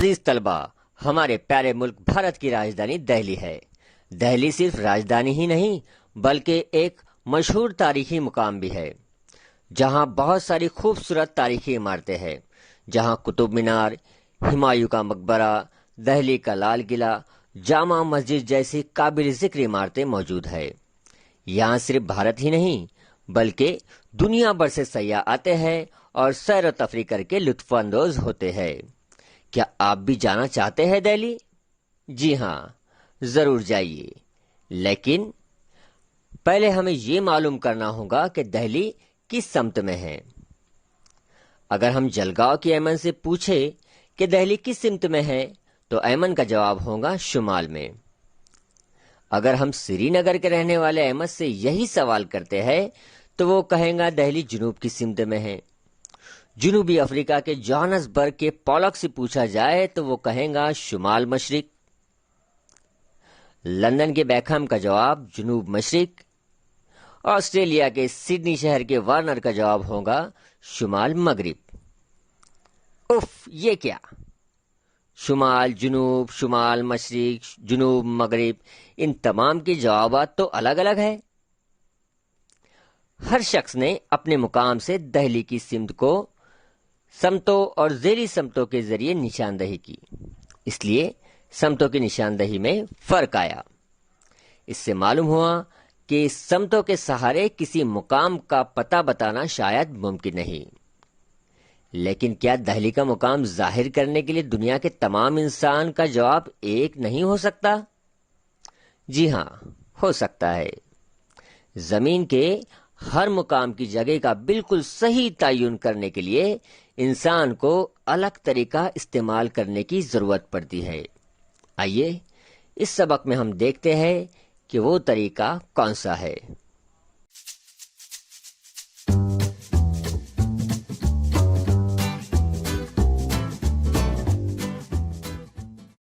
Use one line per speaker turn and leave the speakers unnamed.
अजीज तलबा, हमारे प्यारे मुल्क भारत की राजधानी दिल्ली है। दिल्ली सिर्फ राजधानी ही नहीं बल्कि एक मशहूर तारीखी मुकाम भी है, जहां बहुत सारी खूबसूरत तारीखी इमारतें हैं, जहां कुतुब मीनार, हुमायूं का मकबरा, दिल्ली का लाल किला, जामा मस्जिद जैसी काबिल जिक्र इमारतें मौजूद है। यहाँ सिर्फ भारत ही नहीं बल्कि दुनिया भर से सयाह आते हैं और सैर व तफरी करके लुत्फानंदोज होते हैं। क्या आप भी जाना चाहते हैं दिल्ली? जी हाँ, जरूर जाइए, लेकिन पहले हमें ये मालूम करना होगा कि दिल्ली किस समत में है। अगर हम जलगांव की अयमन से पूछे कि दिल्ली किस सिमत में है तो अयमन का जवाब होगा शुमाल में। अगर हम श्रीनगर के रहने वाले अहमद से यही सवाल करते हैं तो वो कहेगा दिल्ली जुनूब की सिमत में है। जुनूबी अफ्रीका के जोहान्सबर्ग के पॉलक से पूछा जाए तो वो कहेगा शुमाल मशरिक। लंदन के बैकहम का जवाब जुनूब मशरिक। ऑस्ट्रेलिया के सिडनी शहर के वार्नर का जवाब होगा शुमाल मगरिब। उफ, ये क्या! शुमाल, जुनूब, शुमाल मशरिक, जुनूब मगरिब, इन तमाम के जवाबात तो अलग अलग है। हर शख्स ने अपने मुकाम से दिल्ली की सिमत को समतों और ज़ेली समतों के जरिए निशानदही की, इसलिए समतों की निशानदही में फर्क आया। इससे मालूम हुआ कि समतों के सहारे किसी मुकाम का पता बताना शायद मुमकिन नहीं। लेकिन क्या दिल्ली का मुकाम जाहिर करने के लिए दुनिया के तमाम इंसान का जवाब एक नहीं हो सकता? जी हाँ, हो सकता है। जमीन के हर मुकाम की जगह का बिल्कुल सही तयन करने के लिए इंसान को अलग तरीका इस्तेमाल करने की जरूरत पड़ती है। आइए इस सबक में हम देखते हैं कि वो तरीका कौन सा है।